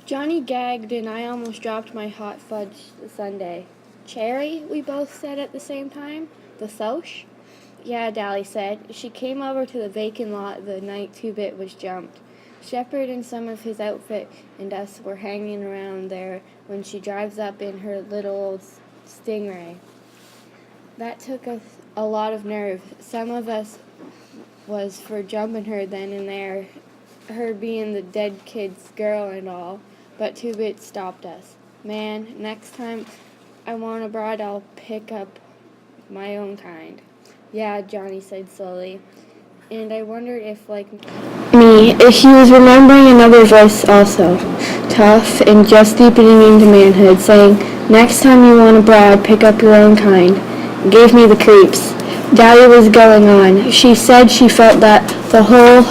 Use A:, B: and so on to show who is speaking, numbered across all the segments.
A: Johnny gagged and I almost dropped my hot fudge sundae. Cherry, we both said at the same time. The Soch? Yeah, Dally said. She came over to the vacant lot the night Two-Bit was jumped. Shepard and some of his outfit and us were hanging around there when she drives up in her little old Stingray. That took us a lot of nerve. Some of us was for jumping her then and there, her being the dead kid's girl and all, but Two-Bit stopped us. Man, next time I want a bride, I'll pick up my own kind. Yeah, Johnny said slowly. And I wondered if, like me, if he was remembering another voice also, tough and just deepening into manhood, saying, next time you want a bride, pick up your own kind. It gave me the creeps. Dally was going on. She said she felt that the whole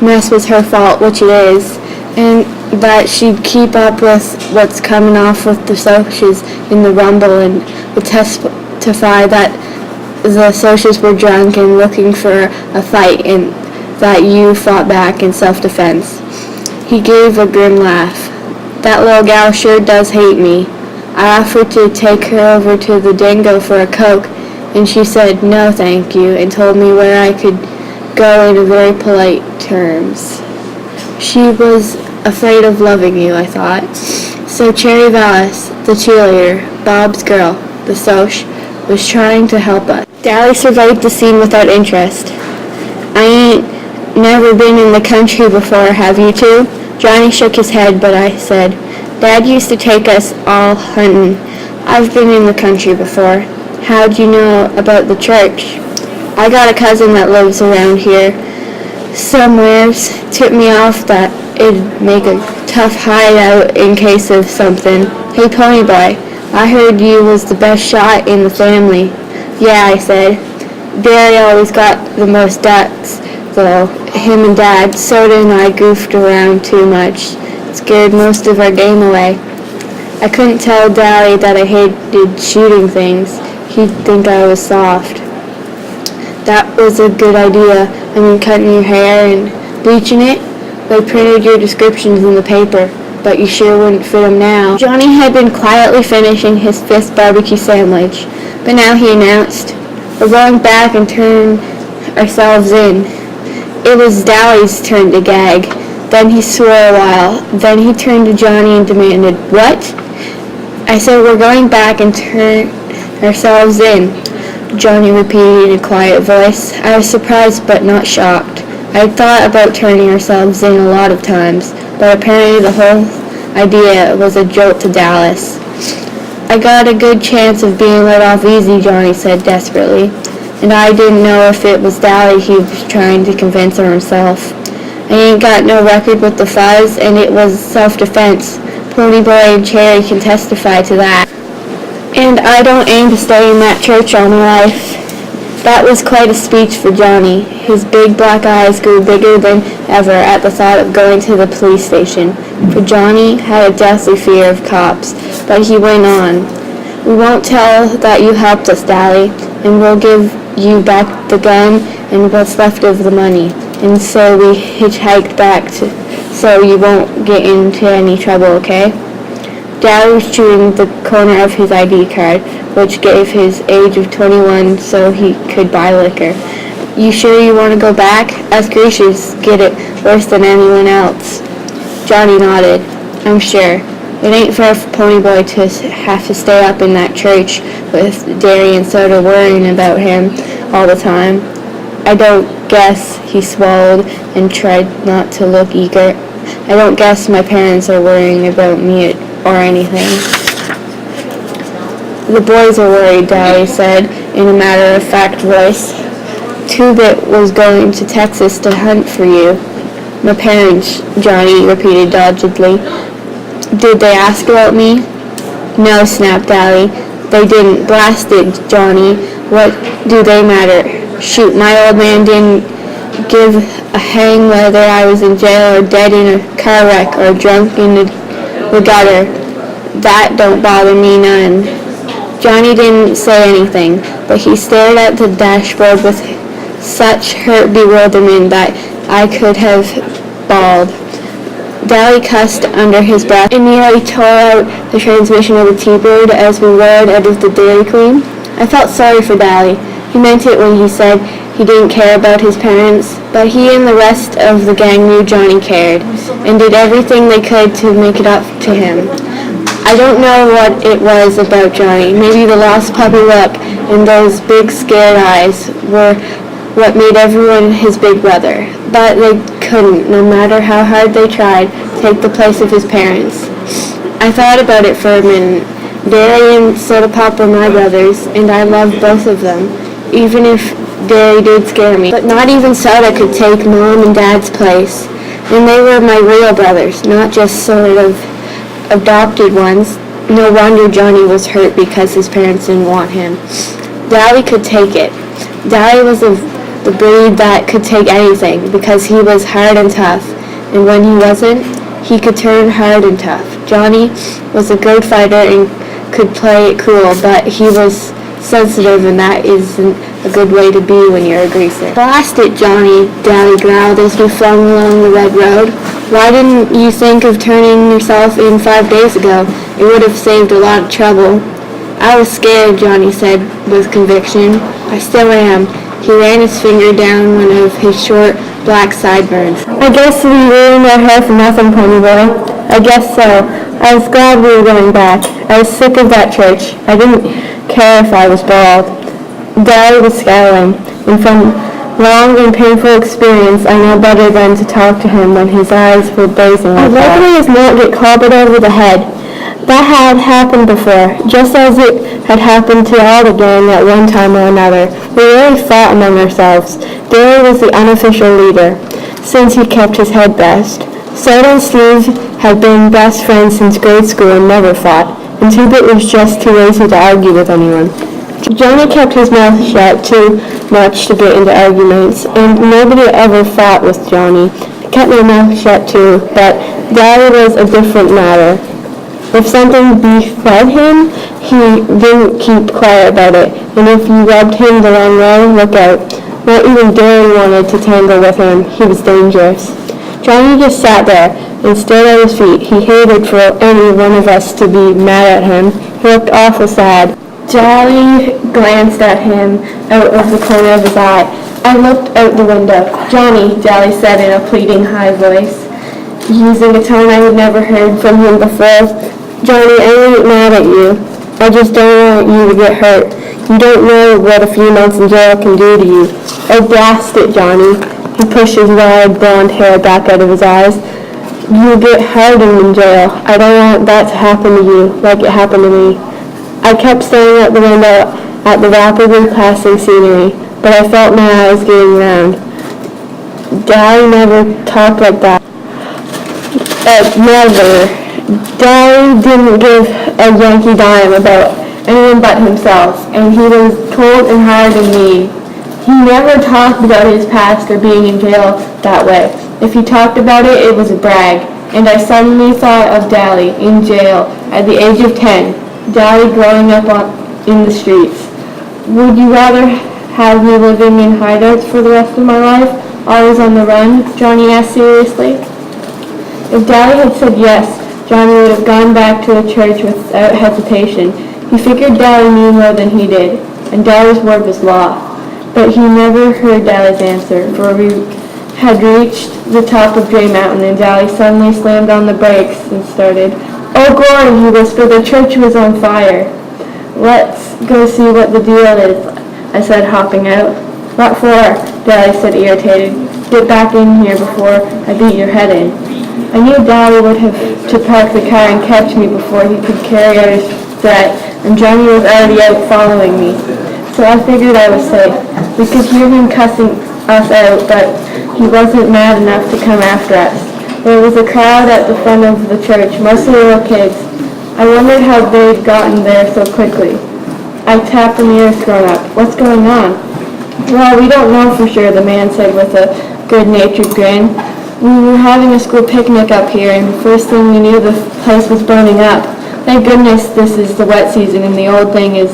A: mess was her fault, which it is, and that she'd keep up with what's coming off with the Soches in the rumble and would testify that the Soches were drunk and looking for a fight and that you fought back in self-defense. He gave a grim laugh. That little gal sure does hate me. I offered to take her over to the Dingo for a Coke, and she said no thank you and told me where I could go in very polite terms. She was afraid of loving you, I thought. So Cherry Vallis, the cheerleader, Bob's girl, the Soch, was trying to help us. Dally surveyed the scene without interest. I ain't never been in the country before, have you two? Johnny shook his head, but I said, Dad used to take us all hunting. I've been in the country before. How'd you know about the church? I got a cousin that lives around here somewheres. Tipped me off that it'd make a tough hideout in case of something. Hey, Ponyboy, I heard you was the best shot in the family. Yeah, I said. Barry always got the most ducks, though. Him and Dad. Soda and I goofed around too much. Scared most of our game away. I couldn't tell Dally that I hated shooting things. He'd think I was soft. That was a good idea. I mean, cutting your hair and bleaching it. They printed your descriptions in the paper, but you sure wouldn't fit them now. Johnny had been quietly finishing his 5th barbecue sandwich, but now he announced, we're going back and turn ourselves in. It was Dally's turn to gag. Then he swore a while. Then he turned to Johnny and demanded, what? I said, we're going back and turn ourselves in, Johnny repeated in a quiet voice. I was surprised but not shocked. I had thought about turning ourselves in a lot of times, but apparently the whole idea was a jolt to Dallas. I got a good chance of being let off easy, Johnny said desperately, and I didn't know if it was Dally he was trying to convince or himself. I ain't got no record with the fuzz, and it was self-defense. Ponyboy and Cherry can testify to that. And I don't aim to stay in that church all my life. That was quite a speech for Johnny. His big black eyes grew bigger than ever at the thought of going to the police station. For Johnny had a deathly fear of cops, but he went on. We won't tell that you helped us, Dally, and we'll give you back the gun and what's left of the money. And so we hitchhiked back so you won't get into any trouble, okay? Dally was chewing the corner of his ID card, which gave his age of 21 so he could buy liquor. You sure you want to go back? Us Grecians get it worse than anyone else. Johnny nodded. I'm sure. It ain't fair for Ponyboy to have to stay up in that church with Dairy and Soda worrying about him all the time. I don't guess, he swallowed and tried not to look eager. I don't guess my parents are worrying about me or anything. The boys are worried, Dally said in a matter-of-fact voice. Two-Bit was going to Texas to hunt for you. My parents, Johnny repeated doggedly. Did they ask about me? No, snapped Dally. They didn't. Blast it, Johnny. What do they matter? Shoot, my old man didn't give a hang whether I was in jail or dead in a car wreck or drunk in the gutter. That don't bother me none. Johnny didn't say anything, but he stared at the dashboard with such hurt bewilderment that I could have bawled. Dally cussed under his breath and nearly tore out the transmission of the T-Bird as we roared out of the Dairy Queen. I felt sorry for Dally. He meant it when he said he didn't care about his parents, but he and the rest of the gang knew Johnny cared and did everything they could to make it up to him. I don't know what it was about Johnny. Maybe the lost puppy look and those big scared eyes were what made everyone his big brother. But they couldn't, no matter how hard they tried, take the place of his parents. I thought about it for a minute. Dairy and Soda Pop were my brothers, and I loved both of them, even if Dairy did scare me. But not even Soda could take Mom and Dad's place. And they were my real brothers, not just sort of adopted ones. No wonder Johnny was hurt because his parents didn't want him. Dally could take it. Dally was the breed that could take anything because he was hard and tough, and when he wasn't, he could turn hard and tough. Johnny was a good fighter and could play it cool, but he was sensitive, and that isn't a good way to be when you're a greaser. Blast it, Johnny, Dally growled as we flung along the red road. Why didn't you think of turning yourself in 5 days ago? It would have saved a lot of trouble. I was scared, Johnny said with conviction. I still am. He ran his finger down one of his short, black sideburns. I guess we ruined our hair for nothing, Ponyboy. I guess so. I was glad we were going back. I was sick of that church. I didn't care if I was bald. Dally was scowling, and from long and painful experience, I know better than to talk to him when his eyes were blazing like that. I'd his note get clobbered over the head. That had happened before, just as it had happened to all the gang at one time or another. We really fought among ourselves. Dairy was the unofficial leader, since he kept his head best. Soda and Steve had been best friends since grade school and never fought, and Two-Bit was just too lazy to argue with anyone. Johnny kept his mouth shut too much to get into arguments, and nobody ever fought with Johnny. I kept my mouth shut too, but Dally was a different matter. If something befell him, he didn't keep quiet about it, and if you rubbed him the wrong way, look out. Not even Dairy wanted to tangle with him. He was dangerous. Johnny just sat there and stared at his feet. He hated for any one of us to be mad at him. He looked awful sad. Dally glanced at him out of the corner of his eye. I looked out the window. Johnny, Dally said in a pleading high voice, using a tone I had never heard from him before. Johnny, I ain't mad at you. I just don't want you to get hurt. You don't know what a few months in jail can do to you. Oh, blast it, Johnny. He pushed his wide blonde hair back out of his eyes. You'll get hardened in jail. I don't want that to happen to you like it happened to me. I kept staring out the window at the rapidly passing scenery, but I felt my eyes getting round. Dally never talked like that. Never. Dally didn't give a Yankee dime about anyone but himself, and he was cold and hard and mean. He never talked about his past or being in jail that way. If he talked about it, it was a brag, and I suddenly thought of Dally in jail at the age of 10. Dally growing up in the streets. Would you rather have me living in hideouts for the rest of my life, always on the run? Johnny asked seriously. If Dally had said yes, Johnny would have gone back to the church without hesitation. He figured Dally knew more than he did, and Dally's word was law. But he never heard Dally's answer, for we had reached the top of Dray Mountain, and Dally suddenly slammed on the brakes and started. Oh, glory, he whispered, the church was on fire. Let's go see what the deal is, I said, hopping out. What for? Dally said, irritated. Get back in here before I beat your head in. I knew Dally would have to park the car and catch me before he could carry out his threat, and Johnny was already out following me. So I figured I was safe. We could hear him cussing us out, but he wasn't mad enough to come after us. There was a crowd at the front of the church, mostly little kids. I wondered how they'd gotten there so quickly. I tapped the nearest grown-up. What's going on? Well, we don't know for sure, the man said with a good-natured grin. We were having a school picnic up here, and the first thing we knew, the place was burning up. Thank goodness this is the wet season, and the old thing is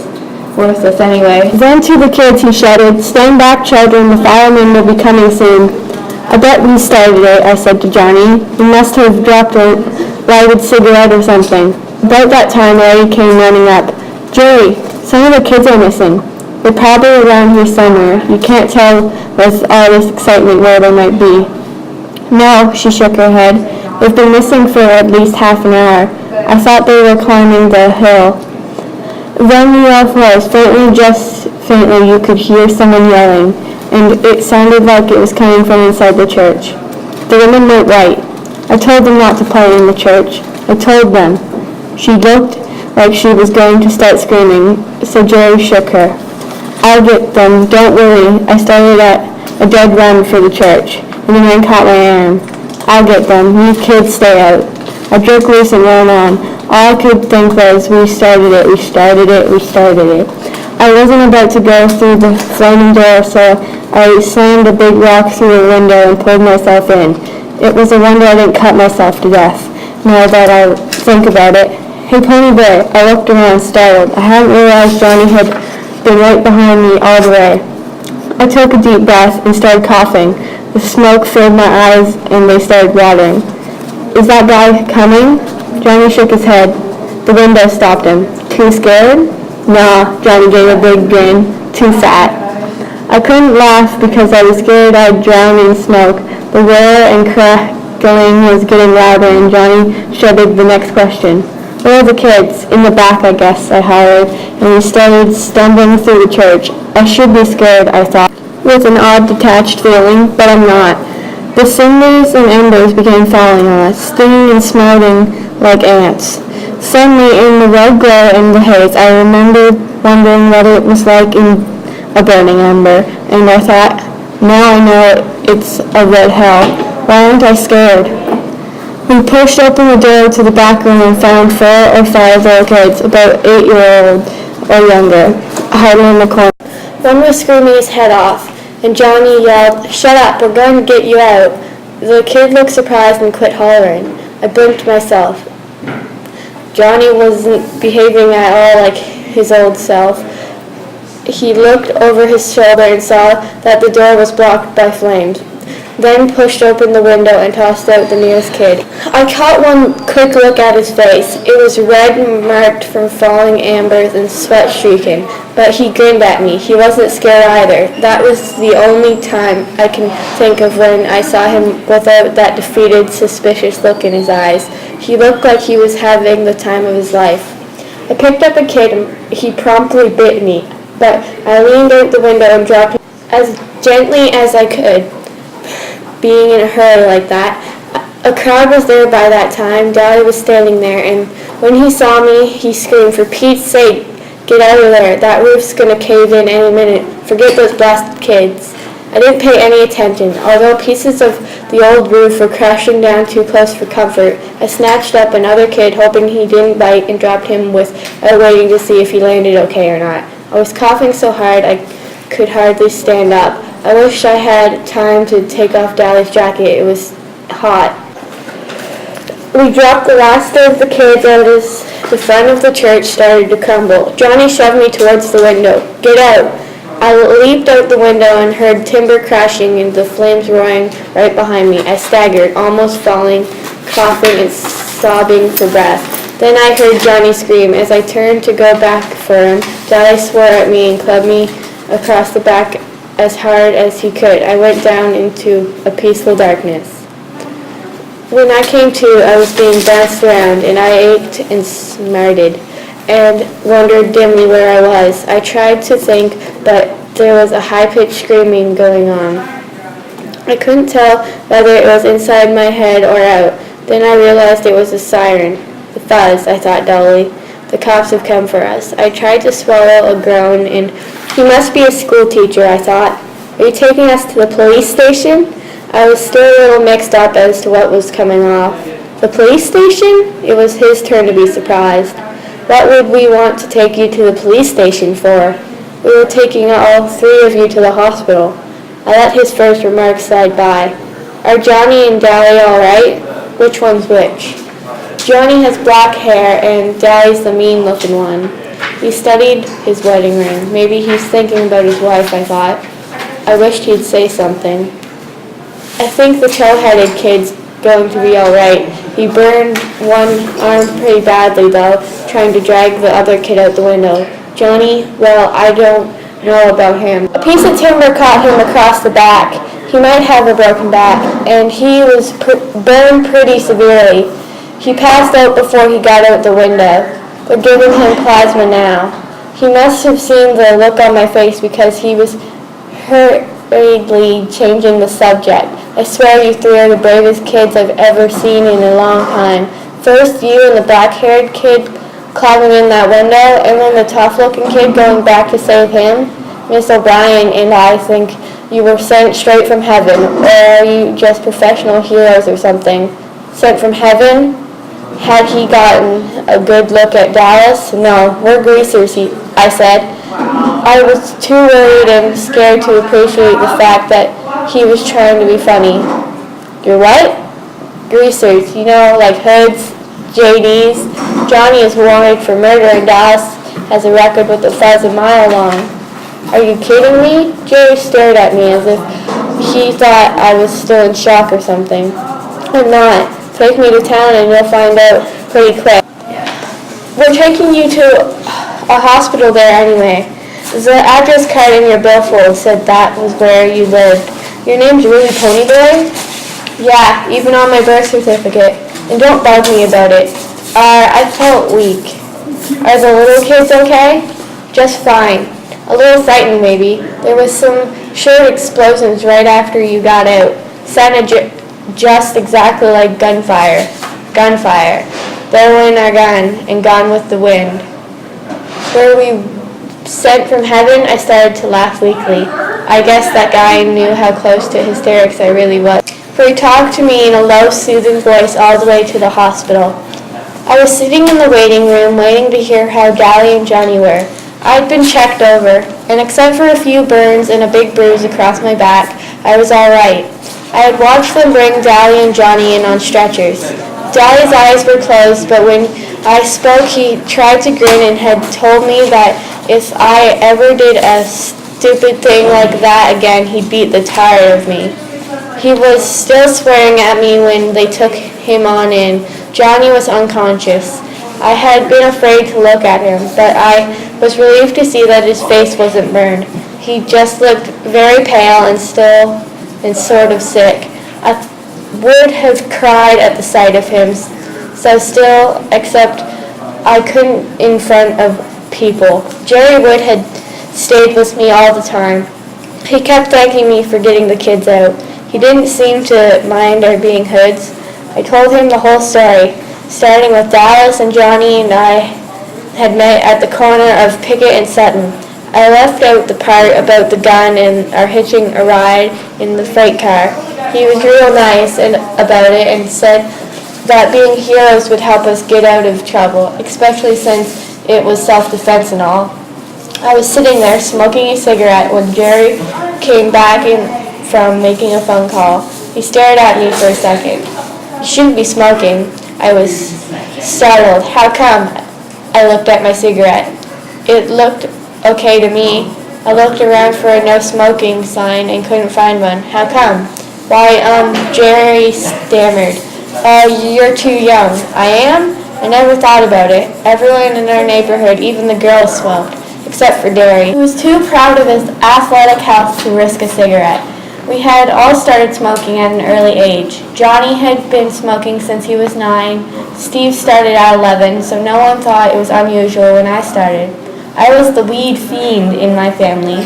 A: worthless anyway. Then to the kids, he shouted, stand back, children, the firemen will be coming soon.
B: I bet we started it, I said to Johnny. We must have dropped a lighted cigarette or something. About that time, Larry came running up. Jerry, some of the kids are missing. They're probably around here somewhere. You can't tell with all this excitement where they might be. No, she shook her head. They've been missing for at least half an hour. I thought they were climbing the hill. Then the yell froze. Faintly, just faintly, you could hear someone yelling, and it sounded like it was coming from inside the church. The women went white. I told them not to play in the church. I told them. She looked like she was going to start screaming, so Jerry shook her. I'll get them, don't worry. I started at a dead run for the church, and the man caught my arm. I'll get them. You kids stay out. I broke loose and ran on. All I could think was, we started it, we started it, we started it. I wasn't about to go through the flaming door, so I slammed a big rock through the window and pulled myself in. It was a wonder I didn't cut myself to death, now that I think about it. Hey, Ponyboy, I looked around, startled. I hadn't realized Johnny had been right behind me all the way. I took a deep breath and started coughing. The smoke filled my eyes and they started watering. Is that guy coming? Johnny shook his head. The window stopped him. Too scared? Nah, Johnny gave a big grin. Too fat. I couldn't laugh because I was scared I'd drown in smoke. The whir and crackling was getting louder and Johnny shouted the next question. Where are the kids? In the back, I guess, I hollered, and we started stumbling through the church. I should be scared, I thought, with an odd detached feeling, but I'm not. The cinders and embers began falling on us, stinging and smarting like ants. Suddenly, in the red glow and the haze, I remembered wondering what it was like in a burning ember, and I thought, now I know it's a red hell. Why aren't I scared? We pushed open the door to the back room and found 4 or 5 little kids, about 8-year-old or younger, hiding in the corner. One was screaming his head off, and Johnny yelled, "Shut up, we're going to get you out." The kid looked surprised and quit hollering. I blinked myself. Johnny wasn't behaving at all like his old self. He looked over his shoulder and saw that the door was blocked by flames, then pushed open the window and tossed out the nearest kid. I caught one quick look at his face. It was red and marked from falling embers and sweat streaking, but he grinned at me. He wasn't scared either. That was the only time I can think of when I saw him without that defeated, suspicious look in his eyes. He looked like he was having the time of his life. I picked up a kid and he promptly bit me, but I leaned out the window and dropped him as gently as I could. Being in a hurry like that. A crowd was there by that time. Daddy was standing there, and when he saw me, he screamed, "For Pete's sake, get out of there. That roof's going to cave in any minute. Forget those blasted kids." I didn't pay any attention. Although pieces of the old roof were crashing down too close for comfort, I snatched up another kid, hoping he didn't bite, and dropped him without waiting to see if he landed okay or not. I was coughing so hard I could hardly stand up. I wish I had time to take off Dally's jacket. It was hot. We dropped the last of the kids out as the front of the church started to crumble. Johnny shoved me towards the window. "Get out." I leaped out the window and heard timber crashing and the flames roaring right behind me. I staggered, almost falling, coughing and sobbing for breath. Then I heard Johnny scream. As I turned to go back for him, Dally swore at me and clubbed me across the back as hard as he could. I went down into a peaceful darkness. When I came to, I was being bounced around, and I ached and smarted, and wondered dimly where I was. I tried to think, but there was a high-pitched screaming going on. I couldn't tell whether it was inside my head or out. Then I realized it was a siren. The fuzz, I thought dully. The cops have come for us. I tried to swallow a groan, and he must be a school teacher, I thought. Are you taking us to the police station? I was still a little mixed up as to what was coming off. The police station? It was his turn to be surprised. What would we want to take you to the police station for? We were taking all 3 of you to the hospital. I let his first remark slide by. Are Johnny and Dally all right? Which one's which? Johnny has black hair and Dally's the mean-looking one. He studied his wedding ring. Maybe he's thinking about his wife, I thought. I wished he'd say something. I think the tow-headed kid's going to be alright. He burned one arm pretty badly though, trying to drag the other kid out the window. Johnny, well, I don't know about him. A piece of timber caught him across the back. He might have a broken back, and he was burned pretty severely. He passed out before he got out the window. They're giving him plasma now. He must have seen the look on my face because he was hurriedly changing the subject. I swear you three are the bravest kids I've ever seen in a long time. First you and the black-haired kid climbing in that window, and then the tough-looking kid going back to save him. Miss O'Brien and I think you were sent straight from heaven, or are you just professional heroes or something? Sent from heaven? Had he gotten a good look at Dallas? No, we're greasers, I said. I was too worried and scared to appreciate the fact that he was trying to be funny. You're what? Greasers, like hoods, JDs. Johnny is wanted for murder and Dallas has a record with the fuzz a mile long. Are you kidding me? Jerry stared at me as if he thought I was still in shock or something. I'm not. Take me to town and you'll find out pretty quick. We're taking you to a hospital there anyway. The address card in your billfold said that was where you lived. Your name's really Ponyboy? Yeah, even on my birth certificate. And don't bug me about it. I felt weak. Are the little kids okay? Just fine. A little frightened maybe. There was some short explosions right after you got out. Sounded just exactly like gunfire. Gunfire. There went our gun, and gone with the wind. Were we sent from heaven? I started to laugh weakly. I guess that guy knew how close to hysterics I really was. For he talked to me in a low, soothing voice all the way to the hospital. I was sitting in the waiting room, waiting to hear how Dally and Johnny were. I'd been checked over, and except for a few burns and a big bruise across my back, I was all right. I had watched them bring Dally and Johnny in on stretchers. Dally's eyes were closed, but when I spoke, he tried to grin and had told me that if I ever did a stupid thing like that again, he'd beat the tar out of me. He was still swearing at me when they took him on in. Johnny was unconscious. I had been afraid to look at him, but I was relieved to see that his face wasn't burned. He just looked very pale and still and sort of sick. I would have cried at the sight of him, so still, except I couldn't in front of people. Jerry Wood had stayed with me all the time. He kept thanking me for getting the kids out. He didn't seem to mind our being hoods. I told him the whole story, starting with Dallas and Johnny and I had met at the corner of Pickett and Sutton. I left out the part about the gun and our hitching a ride in the freight car. He was real nice about it and said that being heroes would help us get out of trouble, especially since it was self-defense and all. I was sitting there smoking a cigarette when Jerry came back in from making a phone call. He stared at me for a second. You shouldn't be smoking. I was startled. How come? I looked at my cigarette. It looked okay to me. I looked around for a no smoking sign and couldn't find one. How come? Why, Jerry stammered. You're too young. I am? I never thought about it. Everyone in our neighborhood, even the girls, smoked, except for Derry. He was too proud of his athletic health to risk a cigarette. We had all started smoking at an early age. Johnny had been smoking since he was 9. Steve started at 11, so no one thought it was unusual when I started. I was the weed fiend in my family.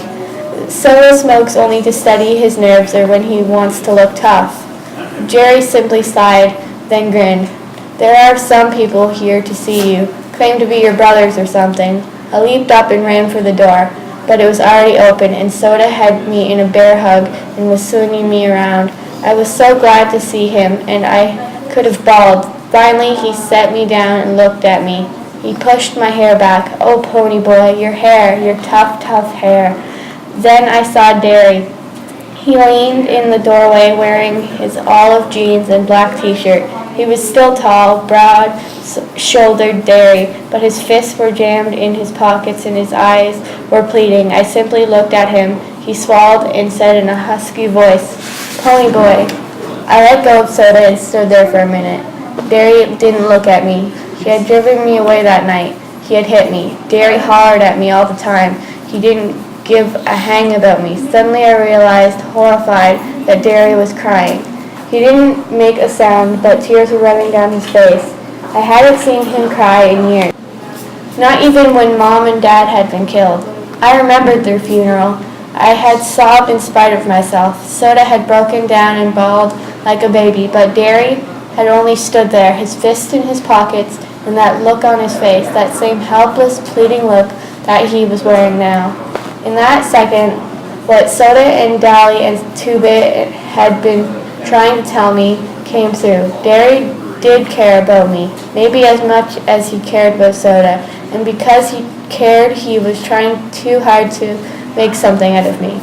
B: Solo smokes only to steady his nerves or when he wants to look tough. Jerry simply sighed, then grinned. There are some people here to see you, claim to be your brothers or something. I leaped up and ran for the door, but it was already open, and Soda had me in a bear hug and was swinging me around. I was so glad to see him, and I could have bawled. Finally, he set me down and looked at me. He pushed my hair back. Oh, Ponyboy, your hair, your tough, tough hair. Then I saw Derry. He leaned in the doorway wearing his olive jeans and black t-shirt. He was still tall, broad-shouldered Derry, but his fists were jammed in his pockets and his eyes were pleading. I simply looked at him. He swallowed and said in a husky voice, Ponyboy,
A: I let go of Soda and stood there for a minute. Derry didn't look at me. He had driven me away that night. He had hit me. Derry hollered at me all the time. He didn't give a hang about me. Suddenly I realized, horrified, that Derry was crying. He didn't make a sound, but tears were running down his face. I hadn't seen him cry in years. Not even when Mom and Dad had been killed. I remembered their funeral. I had sobbed in spite of myself. Soda had broken down and bawled like a baby, but Derry had only stood there, his fists in his pockets, and that look on his face, that same helpless, pleading look that he was wearing now. In that second, what Soda and Dally and Two-Bit had been trying to tell me came through. Derry did care about me, maybe as much as he cared about Soda, and because he cared, he was trying too hard to make something out of me.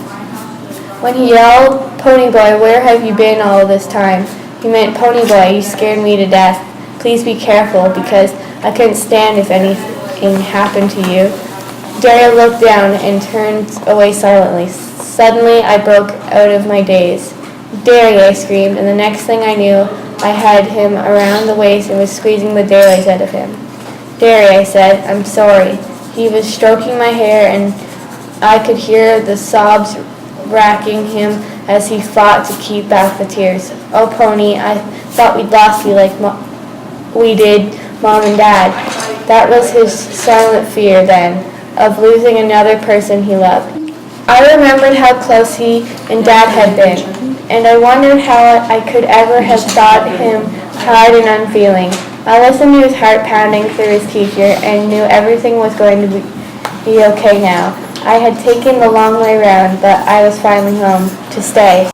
A: When he yelled, "Ponyboy, where have you been all this time?" he meant, "Ponyboy, you scared me to death. Please be careful, because I couldn't stand if anything happened to you." Derry looked down and turned away silently. Suddenly, I broke out of my daze. "Derry," I screamed, and the next thing I knew, I had him around the waist and was squeezing the daylights out of him. "Derry," I said, "I'm sorry." He was stroking my hair, and I could hear the sobs racking him as he fought to keep back the tears. "Oh, Pony, I thought we'd lost you like we did Mom and Dad." That was his silent fear, then, of losing another person he loved. I remembered how close he and Dad had been, and I wondered how I could ever have thought him hard and unfeeling. I listened to his heart pounding through his t-shirt and knew everything was going to be okay now. I had taken the long way round, but I was finally home to stay.